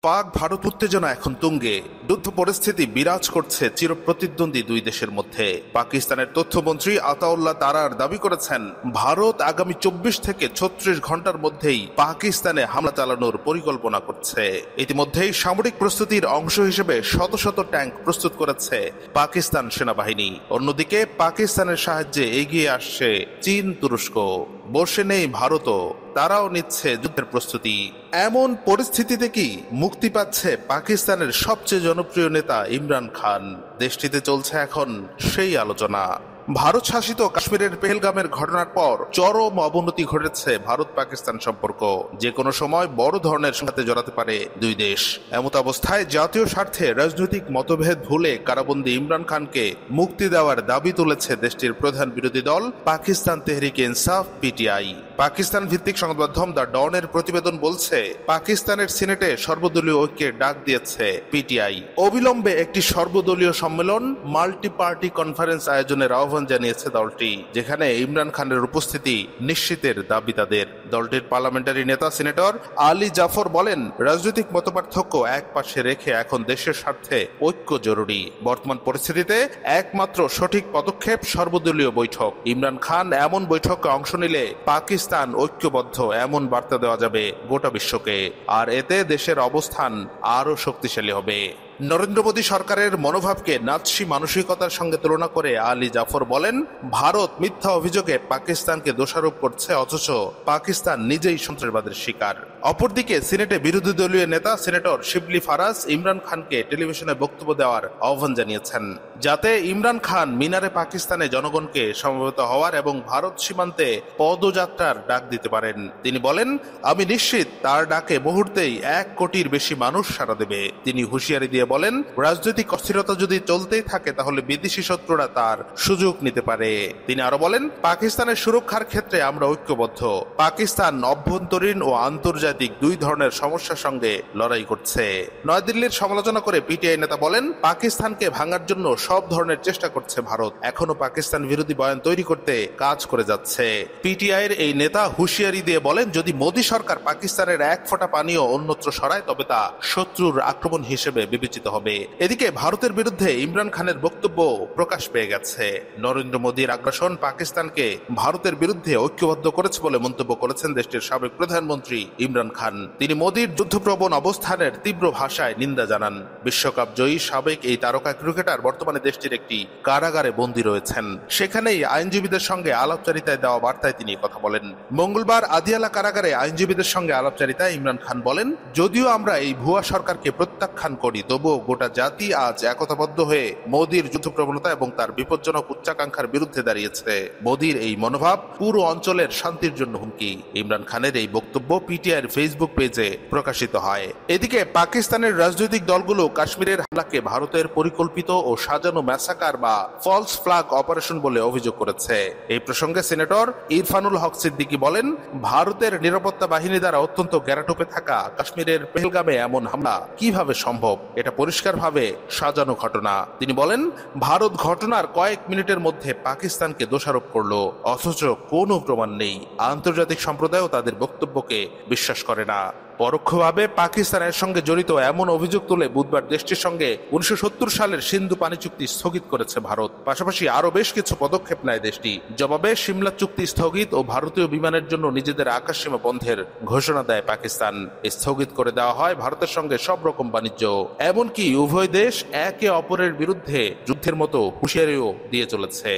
পাক ভারত উত্তেজনা এখন তুঙ্গে। যুদ্ধ পরিস্থিতি বিরাজ করছে চিরপ্রতিদ্বন্দ্বী দুই দেশের মধ্যে। পাকিস্তানের তথ্যমন্ত্রী আতাউল্লাহ তারার দাবি করেছেন, ভারত আগামী 24 থেকে 36 ঘন্টার মধ্যেই পাকিস্তানে হামলা চালানোর পরিকল্পনা করছে। ইতিমধ্যেই সামরিক প্রস্তুতির অংশ হিসেবে শত শত ট্যাঙ্ক প্রস্তুত করেছে পাকিস্তান সেনাবাহিনী। অন্যদিকে পাকিস্তানের সাহায্যে এগিয়ে আসছে চীন, তুরস্ক। বসে নেই ভারতও, তারাও নিচ্ছে যুদ্ধের প্রস্তুতি। এমন পরিস্থিতিতে কি মুক্তি পাচ্ছে পাকিস্তানের সবচেয়ে জনপ্রিয় নেতা ইমরান খান? দেশটিতে চলছে এখন সেই আলোচনা। ভারত শাসিত কাশ্মীরের পেহেলগামের ঘটনার পর চরম অবনতি ঘটেছে ভারত পাকিস্তান সম্পর্ক। যে কোনো সময় বড় ধরনের সংঘাতে জড়াতে পারে দুই দেশ। এমত অবস্থায় জাতীয় স্বার্থে রাজনৈতিক মতভেদ ভুলে কারাবন্দী ইমরান খানকে মুক্তি দেওয়ার দাবি তুলেছে দেশটির প্রধান বিরোধী দল পাকিস্তান তেহরিক ইনসাফ পিটিআই। পাকিস্তান ভিত্তিক সংবাদ মাধ্যম দ্য ডনের প্রতিবেদন বলছে, পাকিস্তানের সিনেটে সর্বদলীয় ঐক্যের ডাক দিয়েছে পিটিআই। অবিলম্বে একটি সর্বদলীয় সম্মেলন, মাল্টি পার্টি কনফারেন্স আয়োজনের আহ্বান জানিয়েছে দলটি, যেখানে ইমরান খানের উপস্থিতি নিশ্চিতের দাবি তাদের। দলটির পার্লামেন্টারি নেতা সিনেটর আলী জাফর বলেন, রাজনৈতিক মতপার্থক্য এক পাশে রেখে এখন দেশের স্বার্থে ঐক্য জরুরি। বর্তমান পরিস্থিতিতে একমাত্র সঠিক পদক্ষেপ সর্বদলীয় বৈঠক। ইমরান খান এমন বৈঠকে অংশ নিলে পাকিস্তান ঐক্যবদ্ধ এমন বার্তা দেওয়া যাবে গোটা বিশ্বকে, আর এতে দেশের অবস্থান আরও শক্তিশালী হবে। নরেন্দ্র মোদী সরকারের মনোভাবকে নাৎসি মানসিকতার সঙ্গে তুলনা করে আলী জাফর বলেন, ভারত মিথ্যা অভিযোগে পাকিস্তানকে দোষারোপ করছে, অথচ পাকিস্তান নিজেই সন্ত্রাসবাদের শিকার। অপরদিকে সিনেটে বিরোধী দলীয় নেতা সিনেটর শিবলি ফারাজ ইমরান খানকে টেলিভিশনে বক্তব্য দেওয়ার আহ্বান জানিয়েছেন, যাতে ইমরান খান মিনারে পাকিস্তানে জনগণকে সমবেত হওয়ার এবং ভারত সীমান্তে পদযাত্রার ডাক দিতে পারেন। তিনি বলেন, আমি নিশ্চিত তার ডাকে মুহূর্তেই 1 কোটির বেশি মানুষ সাড়া দেবে। তিনি হুঁশিয়ারি দিয়ে বলেন, রাজনৈতিক অস্থিরতা যদি চলতেই থাকে তাহলে বিদেশি শত্রুরা তার সুযোগ নিতে পারে। তিনি আরো বলেন, পাকিস্তানের সুরক্ষার ক্ষেত্রে আমরা ঐক্যবদ্ধ। পাকিস্তান অভ্যন্তরীণ ও আন্তর্জাতিক দুই ধরনের সমস্যার সঙ্গে লড়াই করছে। নয়াদিল্লির সমালোচনা করে পিটিআই নেতা বলেন, পাকিস্তানকে ভাঙার জন্য সব ধরনের চেষ্টা করছে ভারত, এখনো পাকিস্তান বিরোধী বয়ান তৈরি করতে কাজ করে যাচ্ছে। পিটিআই এর এই নেতা হুঁশিয়ারি দিয়ে বলেন, যদি মোদী সরকার পাকিস্তানের এক ফোঁটা পানিও অন্যত্র সরায় তবে তা শত্রুর আক্রমণ হিসেবে বিবেচিত হবে। এদিকে ভারতের বিরুদ্ধে ইমরান খানের বক্তব্য প্রকাশ পেয়ে গেছে। নরেন্দ্র মোদীর আগ্রাসন পাকিস্তানকে ভারতের বিরুদ্ধে ঐক্যবদ্ধ করেছে বলে মন্তব্য করেছেন দেশটির সাবেক প্রধানমন্ত্রী ইমরান খান। তিনি মোদীর যুদ্ধপ্রবণ অবস্থানের তীব্র ভাষায় নিন্দা জানান। বিশ্বকাপ জয়ী সাবেক এই তারকা ক্রিকেটার বর্তমানে দেশটির একটি কারাগারে বন্দী রয়েছেন। সেখানেই আইনজীবীদের সঙ্গে আলাপচারিতায় দেওয়া বার্তায় তিনি কথা বলেন। মঙ্গলবার আদিয়ালা কারাগারে আইনজীবীদের সঙ্গে আলাপচারিতায় ইমরান খান বলেন, যদিও আমরা এই ভুয়া সরকারকে প্রত্যাখ্যান করি, তবুও গোটা জাতি আজ একতাবদ্ধ হয়ে মোদীর যুদ্ধপ্রবণতা এবং তার বিপজ্জনক উচ্চাকাঙ্ক্ষার বিরুদ্ধে দাঁড়িয়েছে। মোদীর এই মনোভাব পুরো অঞ্চলের শান্তির জন্য হুমকি। ইমরান খানের এই বক্তব্য পিটিআই এর ফেসবুক পেজে প্রকাশিত হয়। এদিকে পাকিস্তানের রাজনৈতিক দলগুলো কাশ্মীরের হামলাকে ভারতের পরিকল্পিত ও সাজানো ম্যাসাকার বা ফলস ফ্ল্যাগ অপারেশন বলে অভিযোগ করেছে। এই প্রসঙ্গে সিনেটর ইরফানুল হক সিদ্দিকী বলেন, ভারতের নিরাপত্তা বাহিনী দ্বারা অত্যন্ত গ্যারাটোপে থাকা কাশ্মীরের পেহেলগামে এমন হামলা কিভাবে সম্ভব? এটা পরিষ্কারভাবে সাজানো ঘটনা। তিনি বলেন, ভারত ঘটনার কয়েক মিনিটের মধ্যে পাকিস্তানকে দোষারোপ করলো, অথচ কোনো প্রমাণ নেই। আন্তর্জাতিক সম্প্রদায়ও তাদের বক্তব্যকে বিশ্বাস করে না। পরোক্ষভাবে পাকিস্তানের সঙ্গে জড়িত এমন অভিযোগ তুলে বুধবার দেশটির সঙ্গে 1970 সালের সিন্ধু পানি চুক্তি স্থগিত করেছে ভারত। পাশাপাশি আরো বেশ কিছু পদক্ষেপ নেয় দেশটি। জবাবে সিমলা চুক্তি স্থগিত ও ভারতীয় বিমানের জন্য নিজেদের আকাশসীমা বন্ধের ঘোষণা দেয় পাকিস্তান। স্থগিত করে দেওয়া হয় ভারতের সঙ্গে সব রকম বাণিজ্য। এমনকি উভয় দেশ একে অপরের বিরুদ্ধে যুদ্ধের মতো হুঁশিয়ারিও দিয়ে চলেছে।